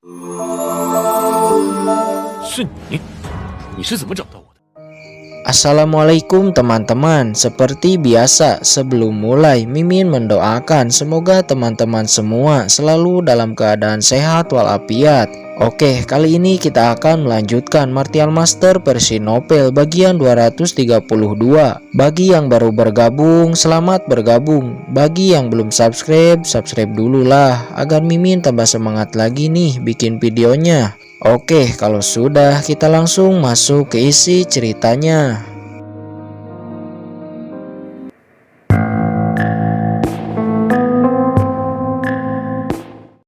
是你，你是怎么找到我的？ Assalamualaikum teman-teman. Seperti biasa, sebelum mulai Mimin mendoakan semoga teman-teman semua selalu dalam keadaan sehat walafiat. Oke, kali ini kita akan melanjutkan Martial Master versi novel bagian 232. Bagi yang baru bergabung, selamat bergabung. Bagi yang belum subscribe, subscribe dulu lah agar Mimin tambah semangat lagi nih bikin videonya. Oke, kalau sudah kita langsung masuk ke isi ceritanya.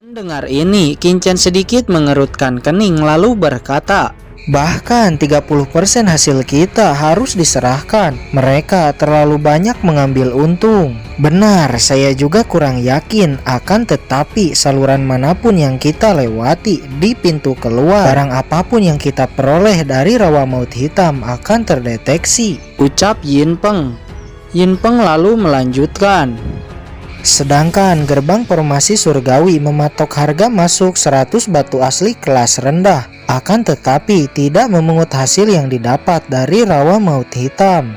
Mendengar ini, Kincen sedikit mengerutkan kening lalu berkata, "Bahkan 30% hasil kita harus diserahkan. Mereka terlalu banyak mengambil untung." Benar, saya juga kurang yakin akan tetapi saluran manapun yang kita lewati di pintu keluar, barang apapun yang kita peroleh dari rawa maut hitam akan terdeteksi, ucap Yin Peng. Yin Peng lalu melanjutkan, sedangkan gerbang formasi surgawi mematok harga masuk 100 batu asli kelas rendah, akan tetapi tidak memungut hasil yang didapat dari rawa maut hitam.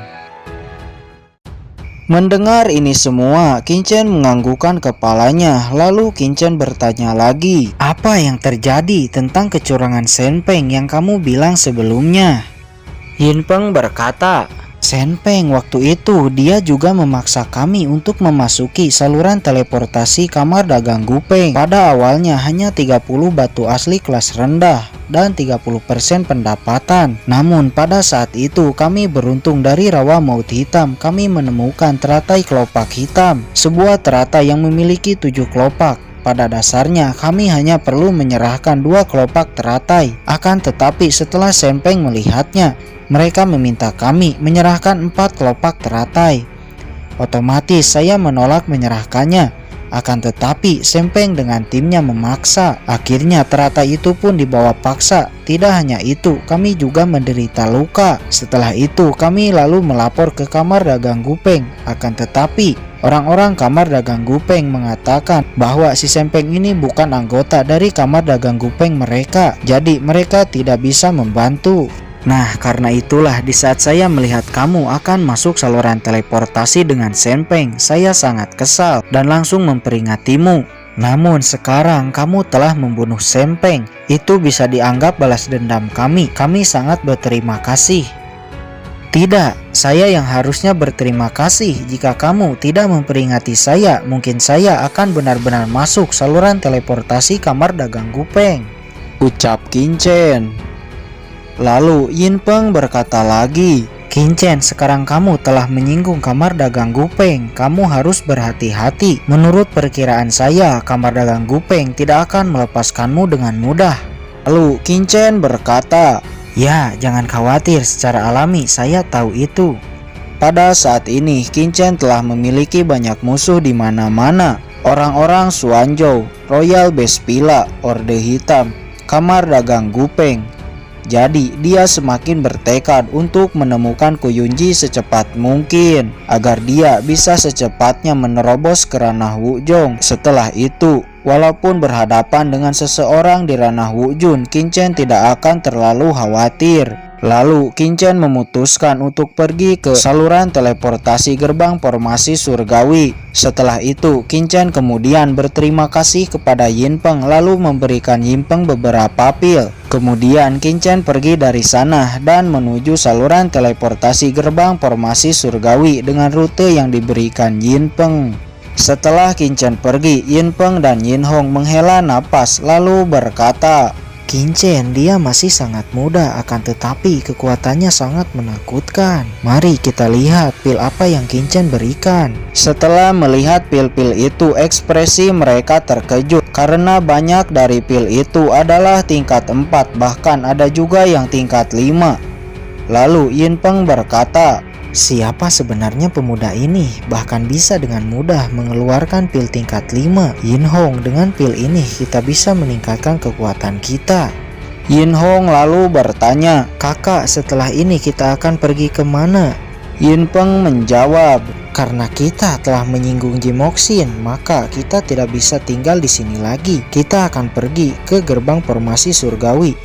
Mendengar ini semua, Kincen menganggukkan kepalanya. Lalu Kincen bertanya lagi, "Apa yang terjadi tentang kecurangan Shenpeng yang kamu bilang sebelumnya?" Yin Peng berkata, "Shenpeng waktu itu dia juga memaksa kami untuk memasuki saluran teleportasi kamar dagang Gupeng. Pada awalnya hanya 30 batu asli kelas rendah dan 30% pendapatan. Namun pada saat itu kami beruntung dari rawa maut hitam. Kami menemukan teratai kelopak hitam, sebuah teratai yang memiliki 7 kelopak. Pada dasarnya kami hanya perlu menyerahkan 2 kelopak teratai. Akan tetapi setelah Shenpeng melihatnya, mereka meminta kami menyerahkan 4 kelopak teratai. Otomatis saya menolak menyerahkannya. Akan tetapi Shenpeng dengan timnya memaksa. Akhirnya teratai itu pun dibawa paksa. Tidak hanya itu, kami juga menderita luka. Setelah itu kami lalu melapor ke kamar dagang Gupeng. Akan tetapi orang-orang kamar dagang Gupeng mengatakan bahwa si Shenpeng ini bukan anggota dari kamar dagang Gupeng mereka. Jadi mereka tidak bisa membantu. Nah, karena itulah di saat saya melihat kamu akan masuk saluran teleportasi dengan Shenpeng, saya sangat kesal dan langsung memperingatimu. Namun sekarang kamu telah membunuh Shenpeng. Itu bisa dianggap balas dendam kami. Kami sangat berterima kasih." "Tidak, saya yang harusnya berterima kasih. Jika kamu tidak memperingati saya, mungkin saya akan benar-benar masuk saluran teleportasi kamar dagang Gupeng," ucap Kincen. Lalu Yin Peng berkata lagi, "Kincen, sekarang kamu telah menyinggung kamar dagang Gupeng. Kamu harus berhati-hati. Menurut perkiraan saya, kamar dagang Gupeng tidak akan melepaskanmu dengan mudah." Lalu Kincen berkata, "Ya, jangan khawatir, secara alami saya tahu itu." Pada saat ini, Kincen telah memiliki banyak musuh di mana-mana. Orang-orang Xuanzhou, Royal Bespila, Orde Hitam, kamar dagang Gupeng. Jadi dia semakin bertekad untuk menemukan Kuyunji secepat mungkin agar dia bisa secepatnya menerobos ke ranah Wuzhong. Setelah itu, walaupun berhadapan dengan seseorang di ranah Wuzhong, Kincen tidak akan terlalu khawatir. Lalu Kincen memutuskan untuk pergi ke saluran teleportasi gerbang formasi surgawi. Setelah itu Kincen kemudian berterima kasih kepada Yin Peng lalu memberikan Yin Peng beberapa pil. Kemudian Kincen pergi dari sana dan menuju saluran teleportasi gerbang formasi surgawi dengan rute yang diberikan Yin Peng. Setelah Kincen pergi, Yin Peng dan Yin Hong menghela napas lalu berkata, "Kincen, dia masih sangat muda, akan tetapi kekuatannya sangat menakutkan. Mari kita lihat pil apa yang Kincen berikan." Setelah melihat pil-pil itu, ekspresi mereka terkejut karena banyak dari pil itu adalah tingkat 4, bahkan ada juga yang tingkat 5. Lalu Yin Peng berkata, "Siapa sebenarnya pemuda ini? Bahkan bisa dengan mudah mengeluarkan pil tingkat 5. Yin Hong, dengan pil ini kita bisa meningkatkan kekuatan kita." Yin Hong lalu bertanya, "Kakak, setelah ini kita akan pergi kemana?" Yin Peng menjawab, Karena kita telah menyinggung Jimoksin, maka kita tidak bisa tinggal di sini lagi. Kita akan pergi ke gerbang formasi surgawi,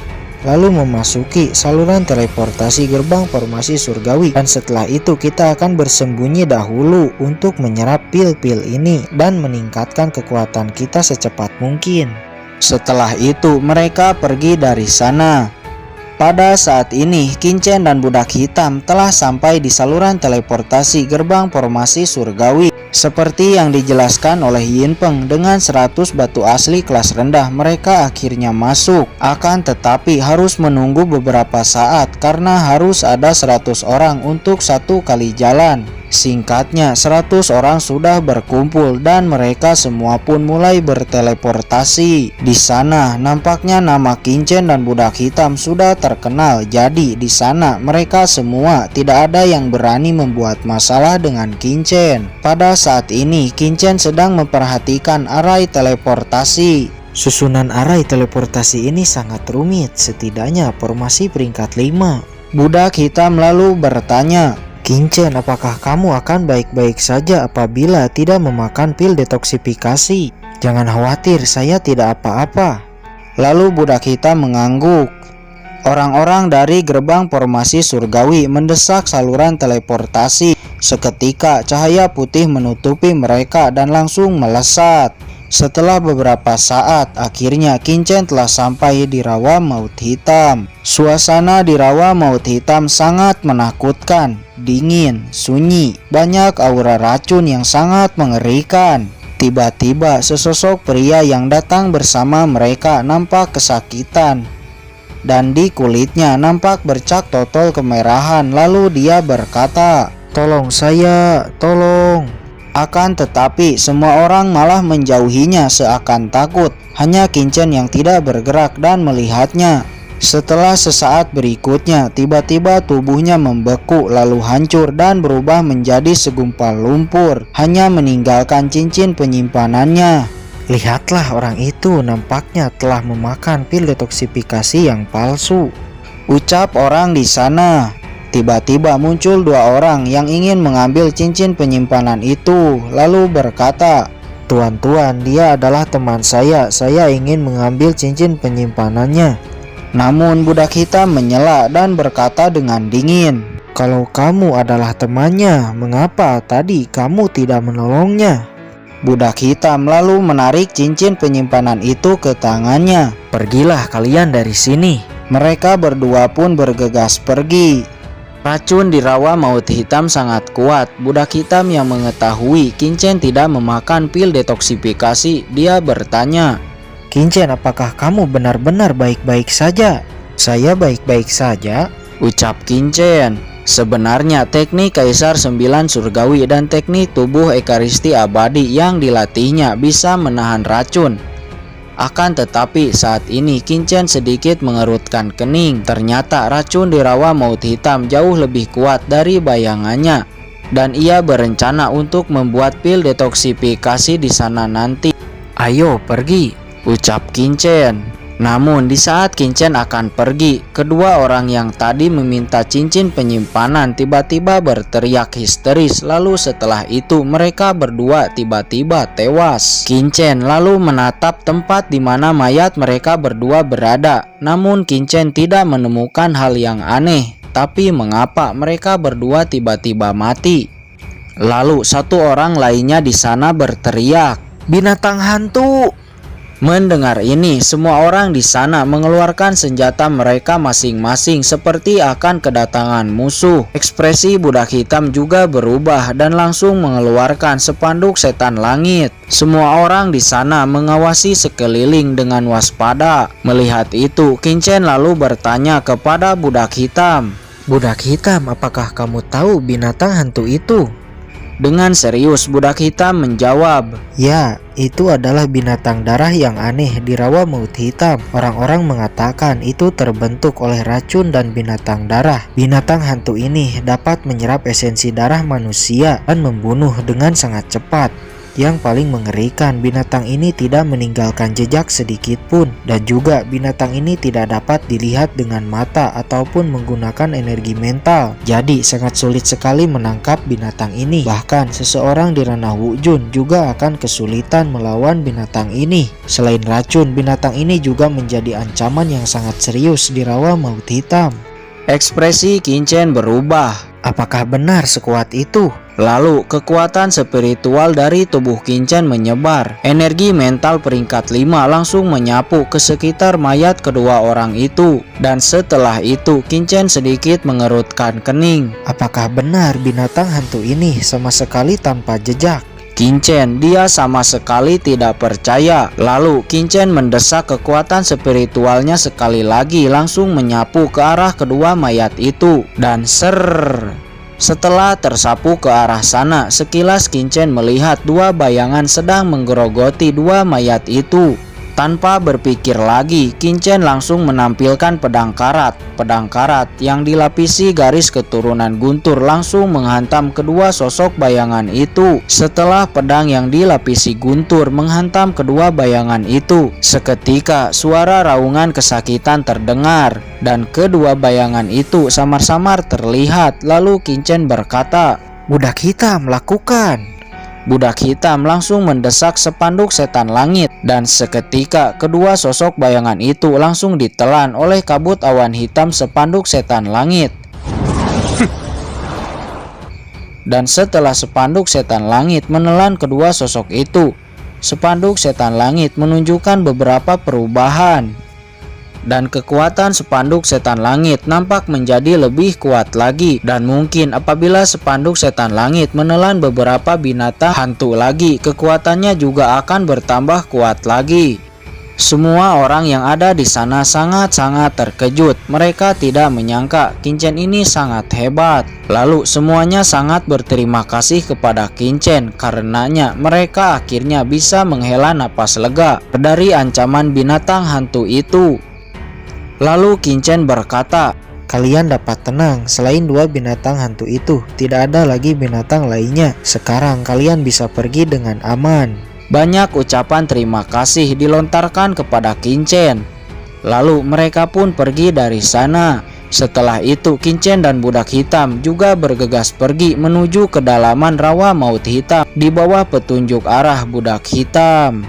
lalu memasuki saluran teleportasi gerbang formasi surgawi. Dan setelah itu kita akan bersembunyi dahulu untuk menyerap pil-pil ini dan meningkatkan kekuatan kita secepat mungkin. Setelah itu mereka pergi dari sana. Pada saat ini, Qingchen dan budak hitam telah sampai di saluran teleportasi gerbang formasi surgawi. Seperti yang dijelaskan oleh Yinpeng, dengan 100 batu asli kelas rendah mereka akhirnya masuk. Akan tetapi harus menunggu beberapa saat karena harus ada 100 orang untuk satu kali jalan. Singkatnya, 100 orang sudah berkumpul dan mereka semua pun mulai berteleportasi. Di sana nampaknya nama Qingchen dan budak hitam sudah terkenal. Jadi di sana mereka semua tidak ada yang berani membuat masalah dengan Qingchen. Pada saat ini Qingchen sedang memperhatikan arai teleportasi. Susunan arai teleportasi ini sangat rumit, setidaknya formasi peringkat 5. Budak hitam lalu bertanya, "Qingchen, apakah kamu akan baik-baik saja apabila tidak memakan pil detoksifikasi?" "Jangan khawatir, saya tidak apa-apa." Lalu budak hitam mengangguk. Orang-orang dari gerbang formasi surgawi mendesak saluran teleportasi. Seketika cahaya putih menutupi mereka dan langsung melesat. Setelah beberapa saat, akhirnya Qingchen telah sampai di rawa maut hitam. Suasana di rawa maut hitam sangat menakutkan, dingin, sunyi, banyak aura racun yang sangat mengerikan. Tiba-tiba sesosok pria yang datang bersama mereka nampak kesakitan, dan di kulitnya nampak bercak totol kemerahan. Lalu dia berkata, "Tolong saya, tolong." Akan tetapi semua orang malah menjauhinya seakan takut. Hanya Qingchen yang tidak bergerak dan melihatnya. Setelah sesaat berikutnya, tiba-tiba tubuhnya membeku lalu hancur dan berubah menjadi segumpal lumpur, hanya meninggalkan cincin penyimpanannya. "Lihatlah, orang itu nampaknya telah memakan pil detoksifikasi yang palsu," ucap orang di sana. Tiba-tiba muncul dua orang yang ingin mengambil cincin penyimpanan itu, lalu berkata, "Tuan-tuan, dia adalah teman saya ingin mengambil cincin penyimpanannya." Namun budak hitam menyela dan berkata dengan dingin, "Kalau kamu adalah temannya, mengapa tadi kamu tidak menolongnya?" Budak hitam lalu menarik cincin penyimpanan itu ke tangannya. "Pergilah kalian dari sini." Mereka berdua pun bergegas pergi. Racun di rawa maut hitam sangat kuat. Budak hitam yang mengetahui Qingchen tidak memakan pil detoksifikasi, dia bertanya, "Qingchen, apakah kamu benar-benar baik-baik saja?" "Saya baik-baik saja," ucap Qingchen. Sebenarnya teknik Kaisar 9 Surgawi dan teknik tubuh Ekaristi Abadi yang dilatihnya bisa menahan racun. Akan tetapi saat ini Qingchen sedikit mengerutkan kening. Ternyata racun di rawa maut hitam jauh lebih kuat dari bayangannya, dan ia berencana untuk membuat pil detoksifikasi di sana nanti. "Ayo pergi," ucap Qingchen. Namun di saat Qingchen akan pergi, kedua orang yang tadi meminta cincin penyimpanan tiba-tiba berteriak histeris. Lalu setelah itu mereka berdua tiba-tiba tewas. Qingchen lalu menatap tempat di mana mayat mereka berdua berada. Namun Qingchen tidak menemukan hal yang aneh. Tapi mengapa mereka berdua tiba-tiba mati? Lalu satu orang lainnya di sana berteriak, "Binatang hantu!" Mendengar ini, semua orang di sana mengeluarkan senjata mereka masing-masing seperti akan kedatangan musuh. Ekspresi budak hitam juga berubah dan langsung mengeluarkan spanduk setan langit. Semua orang di sana mengawasi sekeliling dengan waspada. Melihat itu, Qingchen lalu bertanya kepada budak hitam, "Budak hitam, apakah kamu tahu binatang hantu itu?" Dengan serius budak hitam menjawab, "Ya, itu adalah binatang darah yang aneh di rawa maut hitam. Orang-orang mengatakan itu terbentuk oleh racun dan binatang darah. Binatang hantu ini dapat menyerap esensi darah manusia dan membunuh dengan sangat cepat." Yang paling mengerikan, binatang ini tidak meninggalkan jejak sedikit pun, dan juga binatang ini tidak dapat dilihat dengan mata ataupun menggunakan energi mental. Jadi sangat sulit sekali menangkap binatang ini. Bahkan seseorang di ranah Wujun juga akan kesulitan melawan binatang ini. Selain racun, binatang ini juga menjadi ancaman yang sangat serius di rawa maut hitam. Ekspresi Qin Chen berubah. Apakah benar sekuat itu? Lalu kekuatan spiritual dari tubuh Qin Chen menyebar. Energi mental peringkat 5 langsung menyapu ke sekitar mayat kedua orang itu. Dan setelah itu Qin Chen sedikit mengerutkan kening. Apakah benar binatang hantu ini sama sekali tanpa jejak? Qin Chen, dia sama sekali tidak percaya. Lalu Qin Chen mendesak kekuatan spiritualnya sekali lagi, langsung menyapu ke arah kedua mayat itu. Dan setelah tersapu ke arah sana, sekilas Qin Chen melihat dua bayangan sedang menggerogoti dua mayat itu. Tanpa berpikir lagi, Qin Chen langsung menampilkan pedang karat. Pedang karat yang dilapisi garis keturunan guntur langsung menghantam kedua sosok bayangan itu. Setelah pedang yang dilapisi guntur menghantam kedua bayangan itu, seketika suara raungan kesakitan terdengar. Dan kedua bayangan itu samar-samar terlihat. Lalu Qin Chen berkata, "Budak hitam, lakukan." Budak hitam langsung mendesak spanduk setan langit, dan seketika kedua sosok bayangan itu langsung ditelan oleh kabut awan hitam spanduk setan langit. Dan setelah spanduk setan langit menelan kedua sosok itu, spanduk setan langit menunjukkan beberapa perubahan. Dan kekuatan spanduk setan langit nampak menjadi lebih kuat lagi. Dan mungkin apabila spanduk setan langit menelan beberapa binatang hantu lagi, kekuatannya juga akan bertambah kuat lagi. Semua orang yang ada di sana sangat-sangat terkejut. Mereka tidak menyangka Qin Chen ini sangat hebat. Lalu semuanya sangat berterima kasih kepada Qin Chen. Karenanya mereka akhirnya bisa menghela napas lega dari ancaman binatang hantu itu. Lalu Qin Chen berkata, "Kalian dapat tenang, selain dua binatang hantu itu, tidak ada lagi binatang lainnya. Sekarang kalian bisa pergi dengan aman." Banyak ucapan terima kasih dilontarkan kepada Qin Chen. Lalu mereka pun pergi dari sana. Setelah itu Qin Chen dan budak hitam juga bergegas pergi menuju kedalaman rawa maut hitam di bawah petunjuk arah budak hitam.